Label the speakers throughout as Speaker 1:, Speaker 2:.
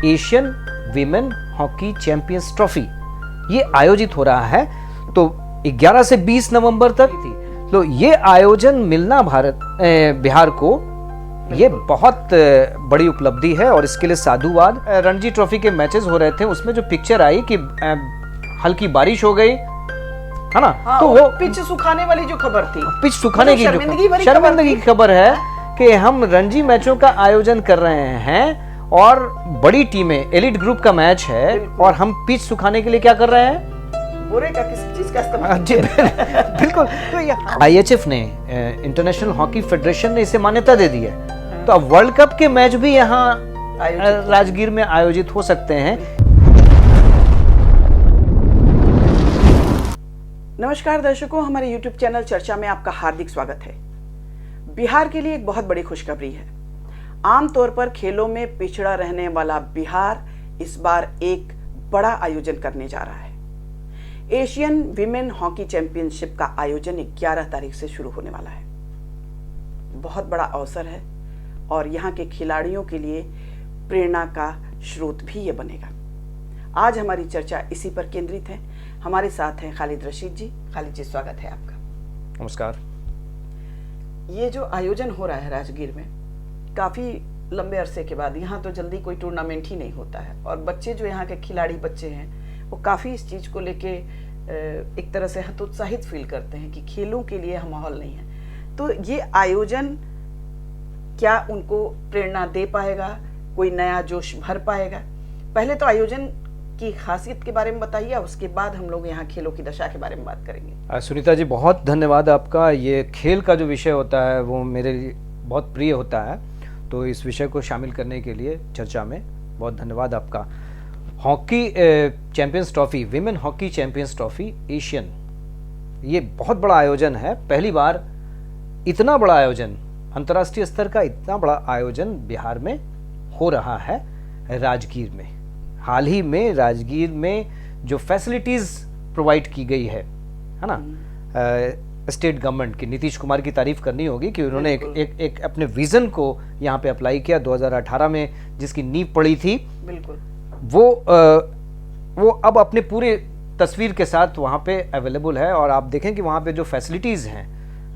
Speaker 1: Asian women hockey champions trophy ये आयोजित हो रहा है। तो 11 से 20 नवंबर तक थी। तो ये आयोजन मिलना बिहार को ये बहुत बड़ी उपलब्धि है और इसके लिए साधुवाद। रणजी ट्रॉफी के मैचेस हो रहे थे, उसमें जो पिक्चर आई कि हल्की बारिश हो गई है ना।
Speaker 2: हाँ,
Speaker 1: तो वो
Speaker 2: पिच सुखाने वाली जो खबर थी,
Speaker 1: पिच सुखाने की
Speaker 2: शर्मिंदगी
Speaker 1: की खबर है कि हम रणजी मैचों का आयोजन कर रहे हैं और बड़ी टीमें, एलिट ग्रुप का मैच है और हम पिच सुखाने के लिए क्या कर रहे हैं?
Speaker 2: बोरे का किसी चीज का इस्तेमाल।
Speaker 1: जी बिल्कुल। तो ये IHF ने, इंटरनेशनल हॉकी फेडरेशन ने इसे मान्यता दे दी है। तो अब वर्ल्ड कप के मैच भी यहाँ राजगीर में आयोजित हो सकते हैं।
Speaker 2: नमस्कार दर्शकों, हमारे YouTube चैनल चर्चा में आपका हार्दिक स्वागत है। बिहार के लिए एक बहुत बड़ी खुशखबरी है। आमतौर पर खेलों में पिछड़ा रहने वाला बिहार इस बार एक बड़ा आयोजन करने जा रहा है। एशियन विमेन हॉकी चैंपियनशिप का आयोजन 11 तारीख से शुरू होने वाला है। बहुत बड़ा अवसर है और यहाँ के खिलाड़ियों के लिए प्रेरणा का स्रोत भी ये बनेगा। आज हमारी चर्चा इसी पर केंद्रित है। हमारे साथ हैं खालिद रशीद जी। खालिद जी, स्वागत है आपका।
Speaker 1: नमस्कार।
Speaker 2: ये जो आयोजन हो रहा है राजगीर में, काफ़ी लंबे अरसे के बाद, यहाँ तो जल्दी कोई टूर्नामेंट ही नहीं होता है और बच्चे जो यहाँ के खिलाड़ी बच्चे हैं वो काफ़ी इस चीज़ को लेके एक तरह से हतोत्साहित फील करते हैं कि खेलों के लिए माहौल नहीं है। तो ये आयोजन क्या उनको प्रेरणा दे पाएगा, कोई नया जोश भर पाएगा? पहले तो आयोजन की खासियत के बारे में बताइए, उसके बाद हम लोग यहाँ खेलों की दशा के बारे में बात करेंगे।
Speaker 1: सुनीता जी, बहुत धन्यवाद आपका। ये खेल का जो विषय होता है वो मेरे लिए बहुत प्रिय होता है, तो इस विषय को शामिल करने के लिए चर्चा में बहुत धन्यवाद आपका। Hockey champions trophy, women hockey champions trophy Asian, ये बहुत बड़ा आयोजन है। पहली बार इतना बड़ा आयोजन, अंतर्राष्ट्रीय स्तर का इतना बड़ा आयोजन बिहार में हो रहा है राजगीर में। हाल ही में राजगीर में जो फैसिलिटीज प्रोवाइड की गई है ना, स्टेट गवर्नमेंट की, नीतीश कुमार की तारीफ करनी होगी कि उन्होंने एक अपने विजन को यहाँ पे अप्लाई किया 2018 में, जिसकी नींव पड़ी थी। बिल्कुल। वो अब अपने पूरे तस्वीर के साथ वहाँ पे अवेलेबल है और आप देखें कि वहाँ पे जो फैसिलिटीज़ हैं,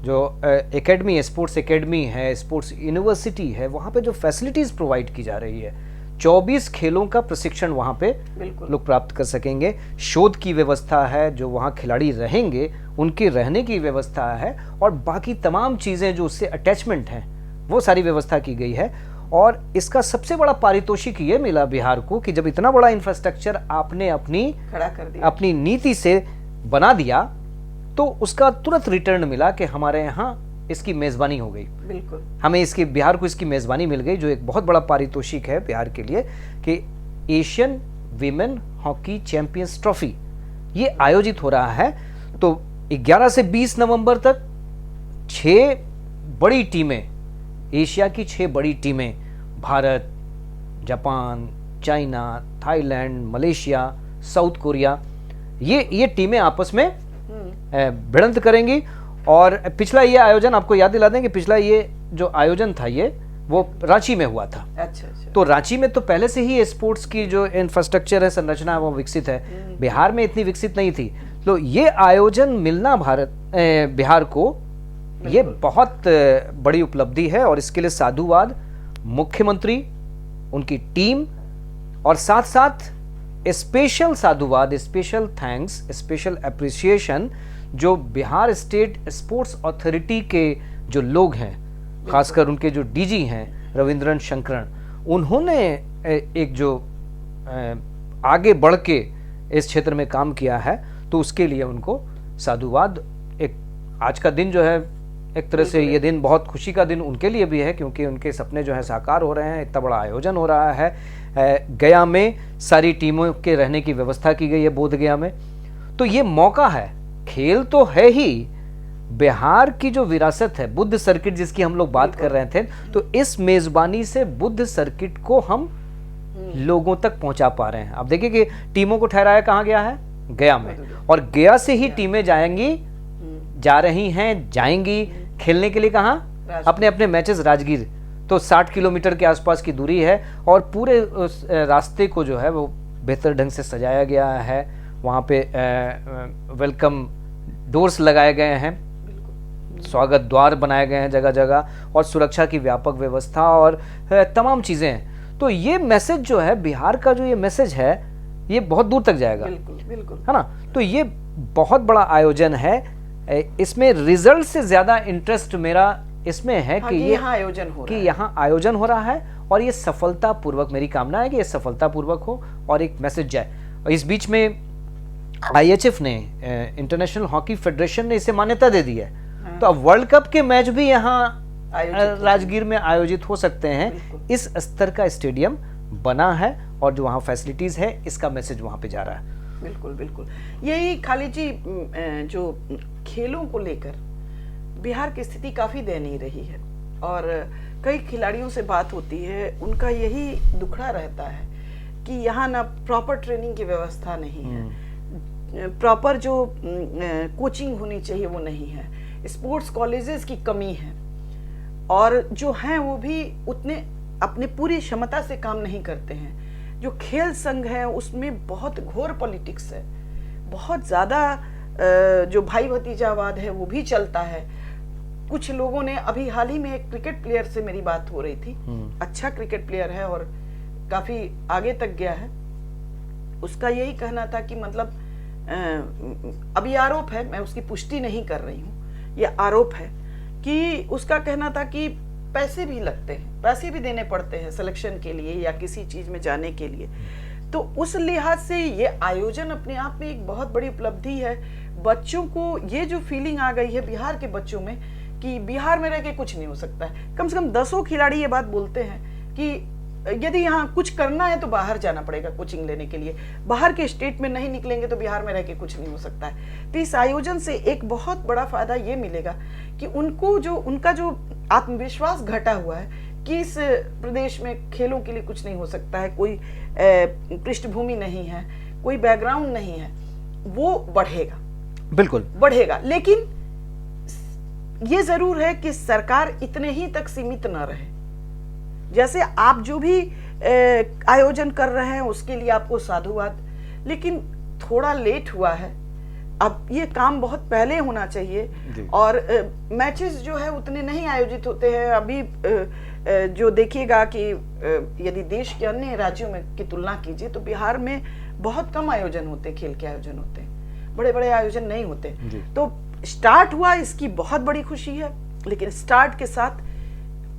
Speaker 1: जो एकेडमी, स्पोर्ट्स एकेडमी है, स्पोर्ट्स यूनिवर्सिटी है, वहाँ पे जो फैसिलिटीज़ प्रोवाइड की जा रही है, 24 खेलों का प्रशिक्षण वहाँ पे लोग प्राप्त कर सकेंगे। शोध की व्यवस्था है, जो वहाँ खिलाड़ी रहेंगे उनके रहने की व्यवस्था है और बाकी तमाम चीज़ें जो उससे अटैचमेंट हैं वो सारी व्यवस्था की गई है। और इसका सबसे बड़ा पारितोषिक ये मिला बिहार को कि जब इतना बड़ा इंफ्रास्ट्रक्चर आपने खड़ा कर दिया, अपनी नीति से बना दिया, तो उसका तुरंत रिटर्न मिला कि हमारे यहाँ इसकी मेजबानी हो गई। बिल्कुल, हमें बिहार को इसकी मेजबानी मिल गई, जो एक बहुत बड़ा पारितोषिक है बिहार के लिए कि Asian women hockey champions trophy ये आयोजित हो रहा है। तो 11 से 20 नवंबर तक 6 बड़ी टीमें, एशिया की 6 बड़ी टीमें, Bharat, Japan, China, Thailand, Malaysia, south Korea, ये टीमें आपस में भिड़ंत करेंगी। और पिछला ये आयोजन, आपको याद दिला दें कि पिछला ये जो आयोजन था ये वो रांची में हुआ था। अच्छा। तो रांची में तो पहले से ही स्पोर्ट्स की जो इंफ्रास्ट्रक्चर है, संरचना है, वो विकसित है। बिहार में इतनी विकसित नहीं थी। तो ये आयोजन मिलना बिहार को ये बहुत बड़ी उपलब्धि है और इसके लिए साधुवाद मुख्यमंत्री, उनकी टीम और साथ साथ स्पेशल साधुवाद, स्पेशल थैंक्स, स्पेशल अप्रिसिएशन जो बिहार स्टेट स्पोर्ट्स अथॉरिटी के जो लोग हैं, खासकर उनके जो डीजी हैं रविंद्रन शंकरन, उन्होंने एक जो आगे बढ़ के इस क्षेत्र में काम किया है, तो उसके लिए उनको साधुवाद। एक आज का दिन जो है, एक तरह से ये दिन बहुत खुशी का दिन उनके लिए भी है, क्योंकि उनके सपने जो है साकार हो रहे हैं। इतना बड़ा आयोजन हो रहा है। गया में सारी टीमों के रहने की व्यवस्था की गई है, बोध गया में। तो ये मौका है, खेल तो है ही, बिहार की जो विरासत है, बुद्ध सर्किट जिसकी हम लोग बात कर रहे थे, तो इस मेजबानी से बुद्ध सर्किट को हम लोगों तक पहुंचा पा रहे हैं। अब देखिए कि टीमों को ठहराया कहाँ गया है, गया में, और गया से ही टीमें जाएंगी, जा रही हैं, जाएंगी खेलने के लिए कहाँ, अपने अपने मैचेस राजगीर। तो 60 किलोमीटर के आसपास की दूरी है और पूरे उस रास्ते को जो है वो बेहतर ढंग से सजाया गया है। वहाँ पे वेलकम डोर्स लगाए गए हैं, स्वागत द्वार बनाए गए हैं जगह जगह, और सुरक्षा की व्यापक व्यवस्था और तमाम चीज़ें हैं। तो ये मैसेज जो है, बिहार का जो ये मैसेज है, ये बहुत दूर तक जाएगा।
Speaker 2: बिल्कुल बिल्कुल,
Speaker 1: है ना। तो ये बहुत बड़ा आयोजन है। इसमें रिजल्ट से ज़्यादा इंटरेस्ट मेरा इसमें है कि ये
Speaker 2: यहाँ आयोजन हो रहा है,
Speaker 1: यहाँ आयोजन हो रहा है और ये सफलतापूर्वक, मेरी कामना है कि ये सफलतापूर्वक हो और एक मैसेज जाए। और इस बीच में IHF ने, इंटरनेशनल हॉकी फेडरेशन ने इसे मान्यता दे दी है। तो अब वर्ल्ड कप के मैच भी यहाँ राजगीर में आयोजित हो सकते हैं। इस स्तर का स्टेडियम बना है और जो वहाँ फैसिलिटीज है, इसका मैसेज वहाँ पे जा रहा है।
Speaker 2: बिल्कुल बिल्कुल। यही खाली जी, जो खेलों को लेकर बिहार की स्थिति काफी दयनीय रही है और कई खिलाड़ियों से बात होती है, उनका यही दुखड़ा रहता है कि यहाँ ना प्रॉपर ट्रेनिंग की व्यवस्था नहीं है, प्रॉपर जो कोचिंग होनी चाहिए वो नहीं है, स्पोर्ट्स कॉलेजेस की कमी है और जो हैं वो भी उतने अपनी पूरी क्षमता से काम नहीं करते हैं। जो खेल संघ है उसमें बहुत घोर पॉलिटिक्स है, बहुत ज़्यादा जो भाई भतीजावाद है वो भी चलता है। कुछ लोगों ने, अभी हाल ही में एक क्रिकेट प्लेयर से मेरी बात हो रही थी, अच्छा क्रिकेट प्लेयर है और काफ़ी आगे तक गया है। उसका यही कहना था कि मतलब अभी आरोप है, मैं उसकी पुष्टि नहीं कर रही हूँ, ये आरोप है कि उसका कहना था कि पैसे भी लगते हैं, पैसे भी देने पड़ते हैं सिलेक्शन के लिए या किसी चीज में जाने के लिए। तो उस लिहाज से ये आयोजन अपने आप में एक बहुत बड़ी उपलब्धि है। बच्चों को ये जो फीलिंग आ गई है बिहार के बच्चों में कि बिहार में रह के कुछ नहीं हो सकता है। कम से कम 10 खिलाड़ी ये बात बोलते हैं कि यदि यहाँ कुछ करना है तो बाहर जाना पड़ेगा कोचिंग लेने के लिए, बाहर के स्टेट में नहीं निकलेंगे तो बिहार में रह के कुछ नहीं हो सकता है। तो इस आयोजन से एक बहुत बड़ा फायदा ये मिलेगा कि उनको जो उनका जो आत्मविश्वास घटा हुआ है कि इस प्रदेश में खेलों के लिए कुछ नहीं हो सकता है, कोई पृष्ठभूमि नहीं है, कोई बैकग्राउंड नहीं है, वो बढ़ेगा,
Speaker 1: बिल्कुल
Speaker 2: बढ़ेगा। लेकिन ये जरूर है कि सरकार इतने ही तक सीमित न रहे। जैसे आप जो भी आयोजन कर रहे हैं उसके लिए आपको साधुवाद, लेकिन थोड़ा लेट हुआ है। अब ये काम बहुत पहले होना चाहिए और मैचेस जो है उतने नहीं आयोजित होते हैं। अभी जो देखिएगा कि यदि देश के अन्य राज्यों में की तुलना कीजिए तो बिहार में बहुत कम आयोजन होते, खेल के आयोजन होते हैं, बड़े बड़े आयोजन नहीं होते। तो स्टार्ट हुआ, इसकी बहुत बड़ी खुशी है, लेकिन स्टार्ट के साथ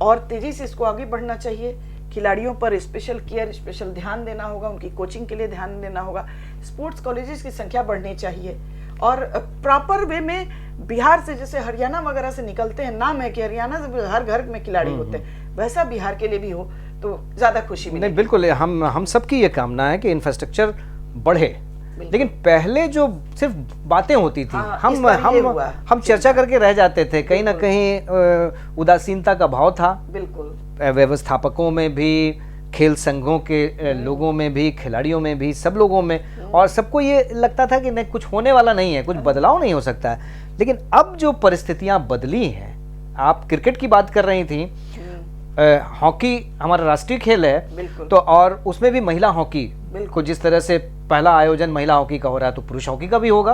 Speaker 2: और तेजी से इसको आगे बढ़ना चाहिए। खिलाड़ियों पर स्पेशल केयर, स्पेशल ध्यान देना होगा, उनकी कोचिंग के लिए ध्यान देना होगा। स्पोर्ट्स कॉलेजेस की संख्या बढ़नी चाहिए और प्रॉपर वे में बिहार से, जैसे हरियाणा वगैरह से निकलते हैं, नाम है कि हरियाणा से हर घर में खिलाड़ी होते हैं, वैसा बिहार के लिए भी हो तो ज्यादा खुशी मिलेगी।
Speaker 1: नहीं, बिल्कुल, हम सबकी ये कामना है कि इंफ्रास्ट्रक्चर बढ़े, लेकिन पहले जो सिर्फ बातें होती थी, हम चर्चा करके रह जाते थे, कहीं ना कहीं उदासीनता का भाव था,
Speaker 2: बिल्कुल,
Speaker 1: व्यवस्थापकों में भी, खेल संघों के लोगों में भी, खिलाड़ियों में भी, सब लोगों में, और सबको ये लगता था कि नहीं, कुछ होने वाला नहीं है, कुछ बदलाव नहीं हो सकता है। लेकिन अब जो परिस्थितियां बदली हैं, आप क्रिकेट की बात कर रही थी, हॉकी हमारा राष्ट्रीय खेल है, तो और उसमें भी महिला हॉकी को जिस तरह से पहला आयोजन महिला हॉकी का हो रहा है, तो पुरुष हॉकी का भी होगा।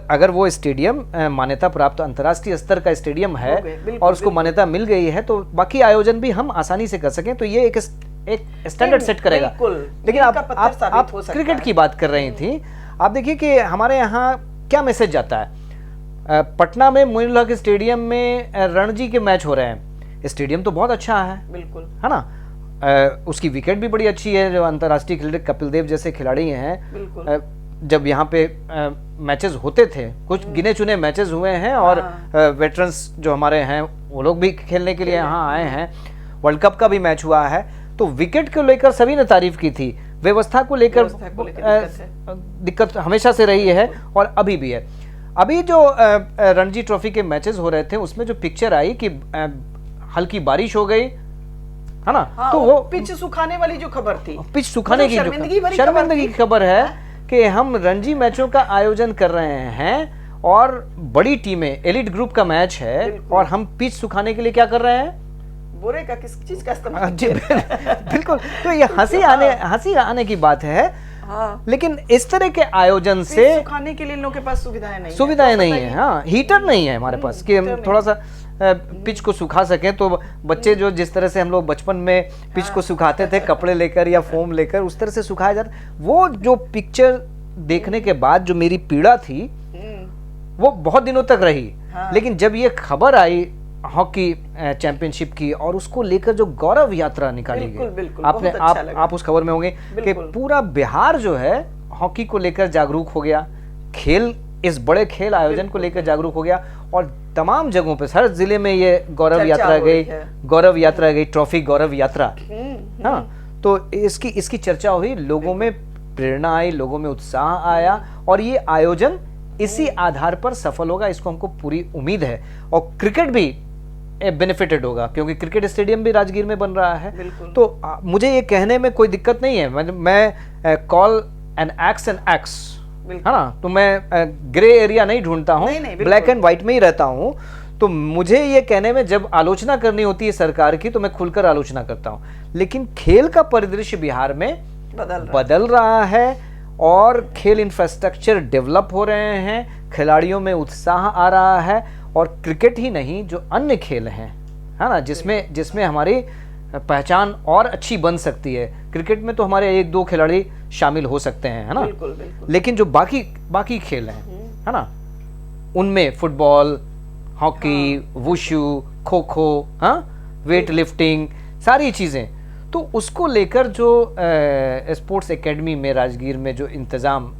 Speaker 1: अगर वो स्टेडियम मान्यता प्राप्त अंतर्राष्ट्रीय स्तर का स्टेडियम है और उसको मान्यता मिल गई है, तो बाकी आयोजन भी हम आसानी से कर सकें, तो ये एक स्टैंडर्ड सेट करेगा। लेकिन आप क्रिकेट की बात कर रही थी, आप देखिए कि हमारे यहाँ क्या मैसेज जाता है। पटना में मोइनुल हक स्टेडियम में रणजी के मैच हो रहे हैं, स्टेडियम तो बहुत अच्छा है,
Speaker 2: बिल्कुल,
Speaker 1: है ना, उसकी विकेट भी बड़ी अच्छी है। जो अंतर्राष्ट्रीय खिलाड़ी कपिल देव जैसे खिलाड़ी हैं, जब यहाँ पे मैचेस होते थे, कुछ गिने चुने मैचेस हुए हैं और वेटरन्स जो हमारे हैं वो लोग भी खेलने के लिए यहाँ आए हैं। वर्ल्ड कप का भी मैच हुआ है, तो विकेट को लेकर सभी ने तारीफ की थी, व्यवस्था को लेकर दिक्कत हमेशा से रही है और अभी भी है। अभी जो रणजी ट्रॉफी के मैचेस हो रहे थे, उसमें जो पिक्चर आई कि हल्की बारिश हो गई, है ना,
Speaker 2: हाँ, तो वो पिच सुखाने वाली जो खबर थी,
Speaker 1: पिच सुखाने की शर्मिंदगी की खबर है कि हम रणजी मैचों का आयोजन कर रहे हैं और बड़ी टीमें, एलिट ग्रुप का मैच है और हम पिच सुखाने के लिए क्या कर रहे हैं,
Speaker 2: बोरे का किस चीज का इस्तेमाल
Speaker 1: जी बिल्कुल। तो ये हंसी आने की बात है।
Speaker 2: हाँ।
Speaker 1: लेकिन इस तरह के आयोजन से
Speaker 2: सुखाने के लिए इन लोगों के पास
Speaker 1: सुविधाएं नहीं है। हाँ, हीटर नहीं है हमारे पास कि हम थोड़ा सा पिच को सुखा सकें। तो बच्चे जो जिस तरह से हम लोग बचपन में पिच को सुखाते थे कपड़े लेकर या फोम लेकर, उस तरह से सुखाया जाता, वो जो पिक्चर देखने के बाद जो मेरी पीड़ा थी वो बहुत दिनों तक रही।
Speaker 2: हाँ।
Speaker 1: लेकिन जब ये खबर आई हॉकी चैंपियनशिप की और उसको लेकर जो गौरव यात्रा निकाली गई, आपने आप उस खबर में होंगे कि पूरा बिहार जो है हॉकी को लेकर जागरूक हो गया, खेल इस बड़े खेल आयोजन को लेकर जागरूक हो गया और तमाम जगहों पे हर जिले में ये गौरव यात्रा गई, ट्रॉफी गौरव यात्रा। हाँ, तो इसकी चर्चा हुई, लोगों में प्रेरणा आई, लोगों में उत्साह आया और ये आयोजन इसी आधार पर सफल होगा, इसको हमको पूरी उम्मीद है। और क्रिकेट भी बेनिफिटेड होगा क्योंकि क्रिकेट स्टेडियम भी राजगीर में बन रहा है। तो मुझे ये कहने में कोई दिक्कत नहीं है, मैं कॉल एन एक्स है ना, तो मैं ग्रे एरिया नहीं ढूंढता हूँ, ब्लैक एंड व्हाइट में ही रहता हूँ। तो मुझे ये कहने में जब आलोचना करनी होती है सरकार की तो मैं खुलकर आलोचना करता हूँ, लेकिन खेल का परिदृश्य बिहार में बदल रहा है और खेल इंफ्रास्ट्रक्चर डेवलप हो रहे हैं, खिलाड़ियों में उत्साह आ रहा है और क्रिकेट ही नहीं जो अन्य खेल हैं, है ना, जिसमें हमारी पहचान और अच्छी बन सकती है। क्रिकेट में तो हमारे 1-2 खिलाड़ी शामिल हो सकते हैं, है ना, बिल्कुल। लेकिन जो बाकी खेल हैं, है ना, उनमें football, hockey, wushu, kho kho, हाँ, वेट लिफ्टिंग, सारी चीज़ें, तो उसको लेकर जो स्पोर्ट्स एकेडमी में राजगीर में जो इंतज़ाम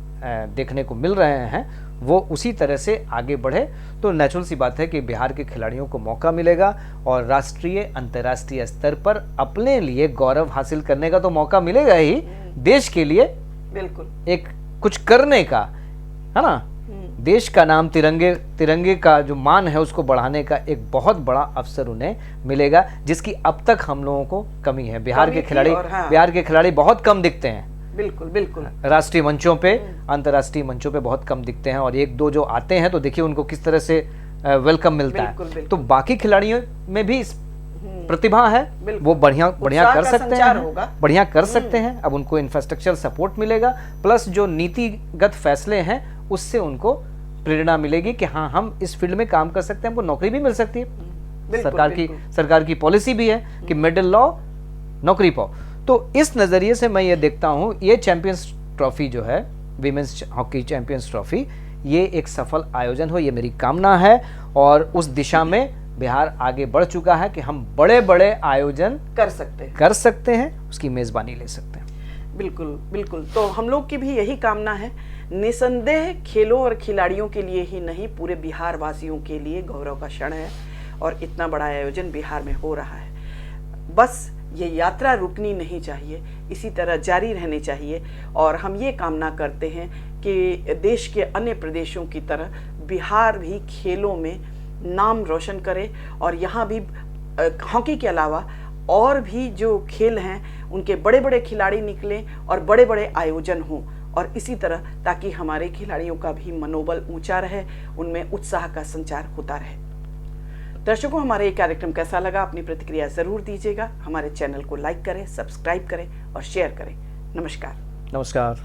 Speaker 1: देखने को मिल रहे हैं वो उसी तरह से आगे बढ़े तो नेचुरल सी बात है कि बिहार के खिलाड़ियों को मौका मिलेगा और राष्ट्रीय अंतर्राष्ट्रीय स्तर पर अपने लिए गौरव हासिल करने का तो मौका मिलेगा ही, देश के लिए बिल्कुल एक कुछ करने का, है ना, देश का नाम, तिरंगे का जो मान है उसको बढ़ाने का एक बहुत बड़ा अवसर उन्हें मिलेगा, जिसकी अब तक हम लोगों को कमी है। बिहार के खिलाड़ी बहुत कम दिखते हैं, बिल्कुल राष्ट्रीय मंचों पे, अंतर्राष्ट्रीय मंचों पे बहुत कम दिखते हैं और 1-2 जो आते हैं तो देखिए उनको किस तरह से वेलकम मिलता है। तो बाकी खिलाड़ियों में भी प्रतिभा है, वो बढ़िया कर सकते हैं। अब उनको इंफ्रास्ट्रक्चर सपोर्ट मिलेगा, प्लस जो नीतिगत फैसले हैं उससे उनको प्रेरणा मिलेगी कि हाँ, हम इस फील्ड में काम कर सकते हैं, हमको नौकरी भी मिल सकती है। सरकार की पॉलिसी भी है कि मिडिल लॉ नौकरी पाओ। तो इस नजरिए से मैं ये देखता हूँ ये चैंपियंस ट्रॉफी जो है, विमेंस हॉकी चैंपियंस ट्रॉफी, ये एक सफल आयोजन हो, ये मेरी कामना है और उस दिशा में बिहार आगे बढ़ चुका है कि हम बड़े आयोजन कर सकते हैं, उसकी मेजबानी ले सकते हैं।
Speaker 2: बिल्कुल। तो हम लोग की भी यही कामना है। निसंदेह खेलों और खिलाड़ियों के लिए ही नहीं, पूरे बिहार वासियों के लिए गौरव का क्षण है और इतना बड़ा आयोजन बिहार में हो रहा है। बस ये यात्रा रुकनी नहीं चाहिए, इसी तरह जारी रहनी चाहिए और हम ये कामना करते हैं कि देश के अन्य प्रदेशों की तरह बिहार भी खेलों में नाम रोशन करे और यहाँ भी हॉकी के अलावा और भी जो खेल हैं उनके बड़े खिलाड़ी निकलें और बड़े आयोजन हों और इसी तरह, ताकि हमारे खिलाड़ियों का भी मनोबल ऊंचा रहे, उनमें उत्साह का संचार होता रहे। दर्शकों, हमारा ये कार्यक्रम कैसा लगा, अपनी प्रतिक्रिया जरूर दीजिएगा। हमारे चैनल को लाइक करें, सब्सक्राइब करें और शेयर करें। नमस्कार।